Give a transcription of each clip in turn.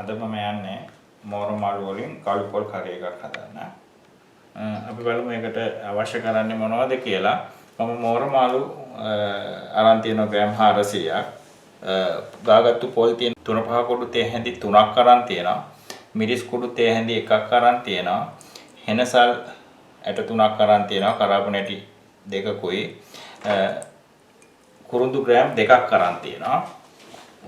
අද මම යන්නේ මෝර මාළු වලින් කළු පොල් කරි එකක් හදන්න. අපි බලමු මේකට අවශ්‍ය කරන්නේ මොනවද කියලා. මම මෝර මාළු අරන් තියෙනවා ග්‍රෑම් 400ක්. ගාගත්තු පොල් තියෙන 3-5 කුඩු තේ හැඳි 3ක් අරන් තියෙනවා. මිරිස් කුඩු තේ හැඳි එකක් අරන් තියෙනවා. හෙනසල් ඇට 3ක් අරන් තියෙනවා. කරාබු නැටි දෙකකුයි. කුරුඳු ග්‍රෑම් 2ක් අරන් තියෙනවා.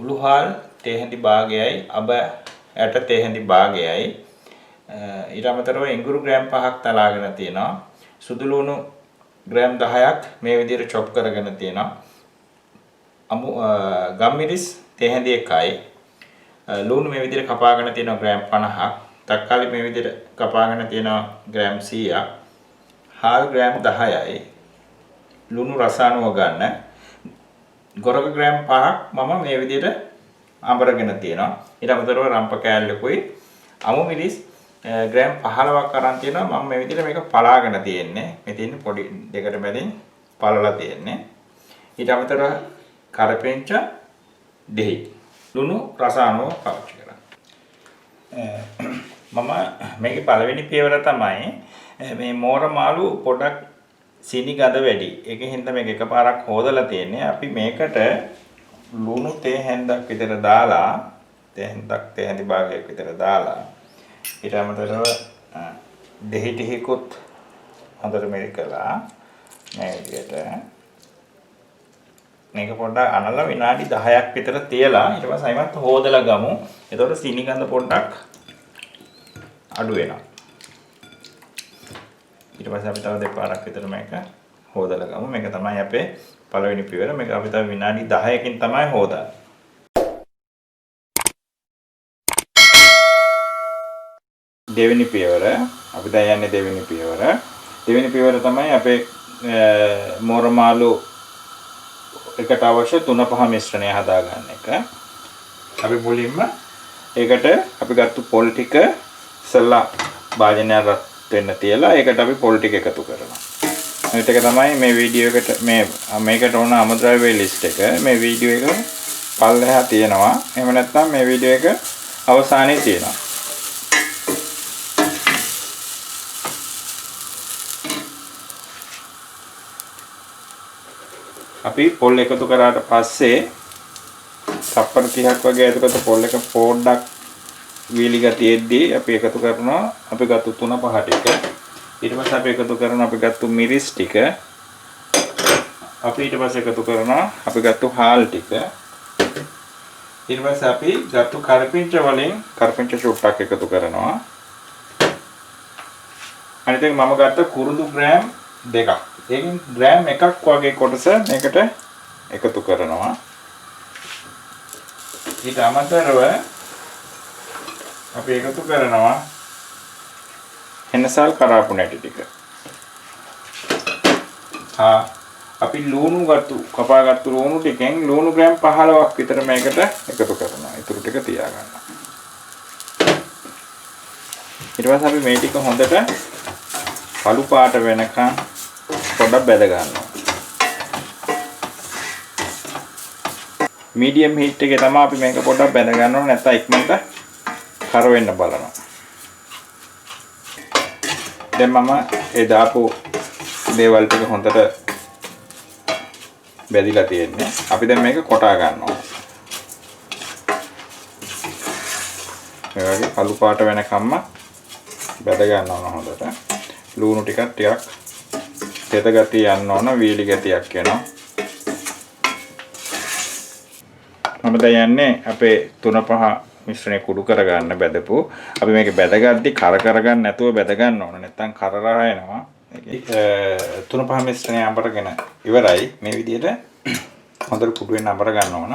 උළුහල් තේ හැඳි භාගයයි අබ ඇට තේ හැඳි භාගයයි ඊට අමතරව ඉඟුරු ග්‍රෑම් 5ක් තලාගෙන තියෙනවා. සුදු ලුණු ග්‍රෑම් 10ක් මේ විදිහට චොප් කරගෙන තියෙනවා. ගම්මිරිස් තේ හැඳි එකයි. ලුණු මේ විදිහට කපාගෙන තියෙනවා ග්‍රෑම් 50ක්. තක්කාලි මේ විදිහට කපාගෙන තියෙනවා ග්‍රෑම් 100ක්. හාල් ග්‍රෑම් 10යි. ලුණු රස අනුව ගන්න. ගොරක ග්‍රෑම් 5ක් මම මේ විදිහට අඹරගෙන තියෙනවා. ඊට අමතරව රම්ප කෑල්ලකුයි අමු මිරිස් ග්‍රෑම් 15ක් අරන් තියෙනවා. මම මේ විදිහට මේක පලාගෙන තියෙන්නේ. මේ තියෙන්නේ පොඩි දෙකට බැඳින් පළලා තියෙන්නේ. ඊට අමතරව කරපෙන්ච දෙහි ලුණු රස අනුව පාවිච්චි කරා. මම මේකේ පළවෙනි පියවර තමයි මේ මෝර මාළු පොඩක් සීනි ගඳ වැඩි. ඒකෙන් හින්දා මේක එකපාරක් හොදලා තියෙන්නේ. අපි මේකට ලුණු තේ හැන්දක් විතර දාලා තේ හැඳි භාගයක් විතර දාලා ඊට අමතරව දෙහි ටිකකුත් හොඳට මෙරිකලා මේ විදිහට මේක පොඩ්ඩක් අනලා විනාඩි 10ක් විතර තියලා ඊට පස්සේ අයිමත් හොදලා ගමු. එතකොට සීනි ගඳ පොඩ්ඩක් අඩු වෙනවා. ඊට පස්සේ අපි තව දෙපාරක් විතර මේක හොදලා ගමු. මේක තමයි අපේ පළවෙනි පියවර. මේක අපි තව විනාඩි 10කින් තමයි හොදන්නේ. දෙවෙනි පියවර අපි දැන් යන්නේ දෙවෙනි පියවර. දෙවෙනි පියවර තමයි අපේ මෝර මාළු එකට අවශ්‍ය 3-5 මිශ්‍රණය හදාගන්න එක. අපි මුලින්ම ඒකට අපි ගත්ත පොල් ටික ඉස්සලා භාජනයක් රත් වෙන්න තියලා ඒකට අපි පොල් ටික එකතු කරනවා. මේක තමයි මේ වීඩියෝ එකට මේකට ඕන අමුද්‍රව්‍ය ලිස්ට් එක. මේ වීඩියෝ එක පල්ලෙහා තියෙනවා. එහෙම නැත්නම් මේ වීඩියෝ එක අවසානයේ තියෙනවා. අපි පොල් එකතු කරාට පස්සේ සප්පර 30ක් වගේ ඇතුළත පොල් එක පොඩ්ඩක් වීලි ගතියෙද්දී අපි එකතු කරනවා අපි ගත්ත 3-5 ටික. ඊට පස්සේ අපි එකතු කරනවා අපි ගත්ත මිරිස් ටික. අපි ඊට පස්සේ එකතු කරනවා අපි ගත්ත හාල් ටික. ඊට පස්සේ අපි ගත්ත කරපිංච වලින් කරපිංච චුට්ටක් එකතු කරනවා. අනිත් එක මම ගත්ත කුරුඳු ග්‍රෑම් 2ක්. ඒකෙන් ග්‍රෑම් 1ක් වගේ කොටස මේකට එකතු කරනවා. ඊට අමතරව අපි එකතු කරනවා හෙනසල් කරාපු නැටි ටික. අපි ලුණු කපාගත්තු ලුණු ටිකෙන් ලුණු ග්‍රෑම් 15ක් විතර මේකට එකතු කරනවා. ඊටු ටික තියාගන්න. ඊට පස්සේ අපි මේ ටික හොඳට කළු පාට වෙනකන් පොඩ්ඩක් බැද ගන්නවා. මීඩියම් හීට් එකේ තමයි අපි මේක පොඩ්ඩක් බැද ගන්න ඕනේ. නැත්නම් ඉක්මනට කර වෙන්න බලනවා. දැන් මම ඒ දාපු දේවල් ටික හොඳට බැදිලා තියෙන්නේ. අපි දැන් මේක කොටා ගන්නවා. මේ වගේ කළු පාට වෙනකම්ම බැද ගන්නවා හොඳට. ලුණු ටිකක් තෙත ගතිය යන්න ඕන, වීලි ගතියක් එනවා. මම දැන් යන්නේ අපේ 3-5 මිශ්‍රණය කුඩු කරගන්න බැදපු. අපි මේක බැදගද්දි කර කරගන්න නැතුව බැද ගන්න ඕන. නැත්නම් කර රහ එනවා. මේක 3-5 මිශ්‍රණය අඹරගෙන ඉවරයි. මේ විදිහට හොඳට කුඩු වෙන්න අඹර ගන්න ඕන.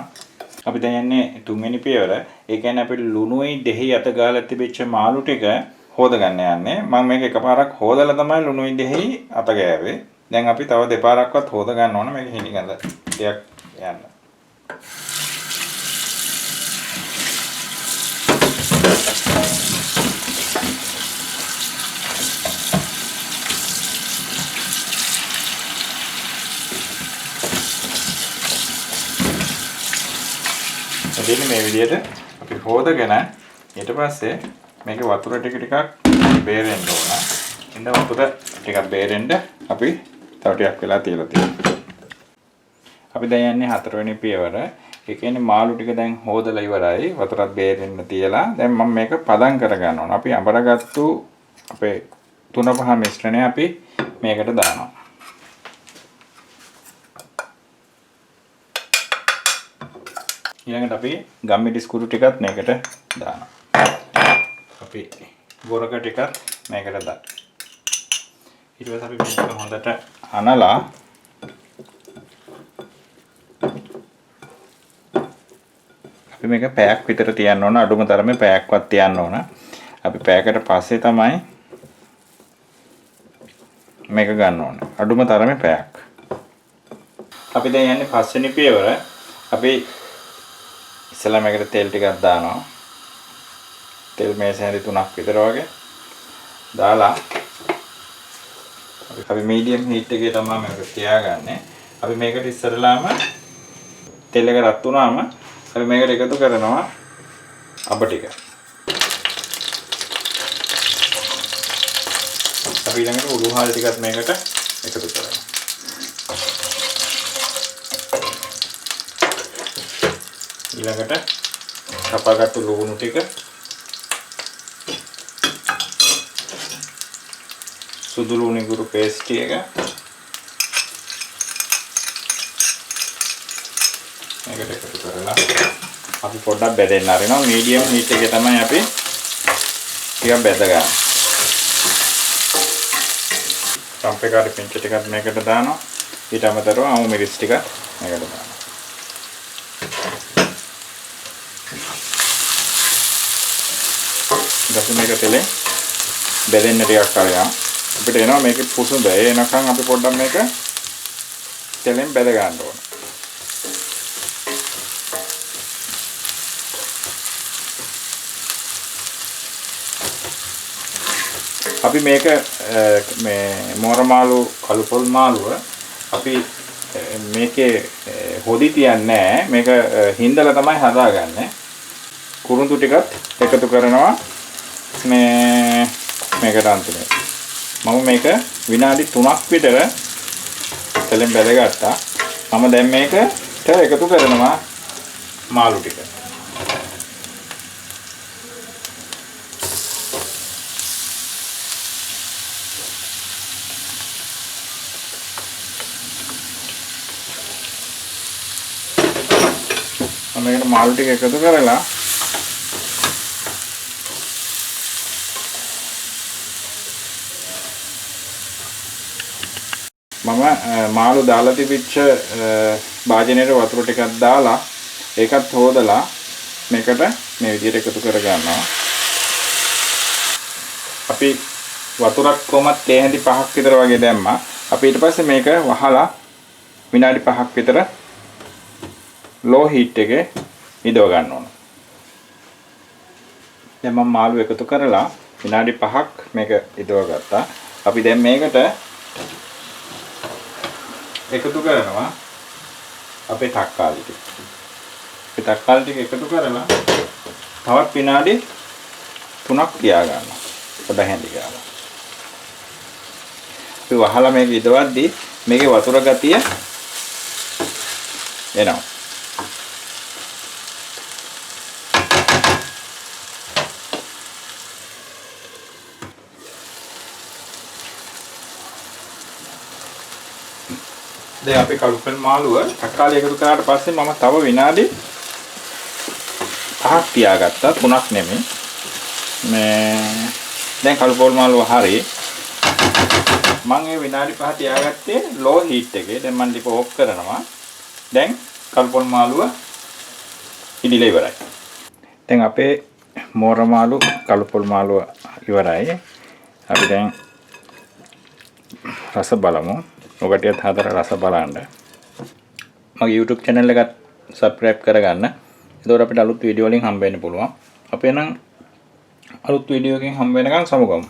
අපි දැන් යන්නේ තුන්වෙනි පියවර. ඒ කියන්නේ අපි ලුණුයි දෙහි අත ගාලා තිබෙච්ච මාළු ටික හොද ගන්න යන්නේ. මම මේක එකපාරක් හොදලා තමයි ලුණුයි දෙහි අත ගෑවේ. දැන් අපි තව දෙපාරක්වත් හොද ගන්න ඕන මේක හිණි ගඳ ටිකක් යන්න. එදින මේ විදිහට අපි හොදගෙන ඊට පස්සේ මේකේ වතුර ටිකක් බේරෙන්න ඕන. ඉතින් වතුර ටිකක් බේරෙන්න අපි තව ටිකක් වෙලා තියලා තියෙනවා. අපි දැන් යන්නේ 4 වෙනි පියවර. ඒ කියන්නේ මාළු ටික දැන් හොදලා ඉවරයි. වතුරත් බේරෙන්න තියලා. දැන් මම මේක පදම් කර ගන්න ඕන. අපි අඹරගත්තු අපේ 3-5 මිශ්‍රණය අපි මේකට දානවා. ඊළඟට අපි ගම්මිරිස් කුඩු ටිකත් මේකට දානවා. අපි ගොරක ටිකත් මේකට දානවා. ඊට පස්සේ අපි මේක හොඳට අනලා අපි මේක පැයක් විතර තියන්න ඕන. අඩුම තරමේ පැයක්වත් තියන්න ඕන. අපි පැයකට පස්සේ තමයි මේක ගන්න ඕනේ. අඩුම තරමේ පැයක්. අපි දැන් යන්නේ 5 වෙනි පියවර. අපි ඉස්සෙල්ලා මේකට තෙල් ටිකක් දානවා. තෙල් මේස හැරි 3ක් විතර වගේ දාලා අපි මීඩියම් හීට් එකේ තමයි මේක තියාගන්නේ. අපි මේකට ඉස්සරලාම තෙල් එක රත් වුණාම අපි මේකට එකතු කරනවා අබ ටික. අපි ඊළඟට උඩුහාල් ටිකත් මේකට එකතු කරනවා. ඊළඟට කපාගත්තු ලුණු ටික, සුදු ලුණු ගුරු පේස්ට් එක මේකට එකතු කරලා අපි පොඩ්ඩක් බෙදෙන්න ආරිනවා. මීඩියම් හීට් එකේ තමයි අපි ටිකක් බෙද ගන්න. සම්පේකාරී පිංච ටිකක් මේකට දානවා. ඊට අමතරව අමු මිරිස් ටික මේකට දානවා. ඊට මේක තෙලේ බෙදෙන්න ටිකක් කරලා අපිට එනවා මේකේ පුසුඹ. ඒ එනකන් අපි පොඩ්ඩක් මේක තෙලෙන් බෙද ගන්න ඕන. අපි මේක මේ මෝරමාළු කළුපොල් මාළුව අපි මේකේ හොදි තියන්නේ නැහැ. මේක හින්දලා තමයි හදාගන්නේ. කුරුඳු ටිකත් එකතු කරනවා මේකට අන්තිමේ. මම මේක විනාඩි 3ක් විතර තෙලෙන් බැදගත්තා. මම දැන් මේකට එකතු කරනවා මාළු ටික. මම මේකට මාළු ටික එකතු කරලා මම මාළු දාලා තිබිච්ච භාජනයේ වතුර ටිකක් දාලා ඒකත් හොදලා මේකට මේ විදිහට එකතු කර ගන්නවා. අපි වතුරක් කොහමත් තේ හැඳි 5ක් විතර වගේ දැම්මා. අපි ඊට පස්සේ මේක වහලා විනාඩි 5ක් විතර ලෝ හීට් එකේ ඉදව ගන්න ඕන. දැන් මම මාළු එකතු කරලා විනාඩි 5ක් මේක ඉදව ගත්තා. අපි දැන් මේකට එකතු කරනවා අපේ තක්කාලි ටික. අපේ තක්කාලි ටික එකතු කරලා තවත් විනාඩි 3ක් තියා ගන්නවා. පොඩ හැඳි ගාලා. අපි වහලා මේක ඉදවද්දි මේකේ වතුර ගතිය එනවා. දැන් අපි කළුපොල් මාළුව තක්කාලි එකතු කරාට පස්සේ මම තව විනාඩි 5ක් තියාගත්තා. 3ක් නෙමෙයි. දැන් කළුපොල් මාළුව හරි. මම ඒ විනාඩි 5 තියාගත්තේ ලෝ හීට් එකේ. දැන් මම ලිප ඕෆ් කරනවා. දැන් කළුපොල් මාළුව ඉදිලා ඉවරයි. දැන් අපේ මෝර මාළු කළුපොල් මාළුව ඉවරයි. අපි දැන් රස බලමු. ඔකටියත් හදලා රස බලන්න. මගේ YouTube channel එකත් subscribe කරගන්න. එතකොට අපිට අලුත් වීඩියෝ වලින් හම්බ වෙන්න පුළුවන්. අපි එහෙනම් අලුත් වීඩියෝ එකකින් හම්බ වෙනකන් සමුගමු.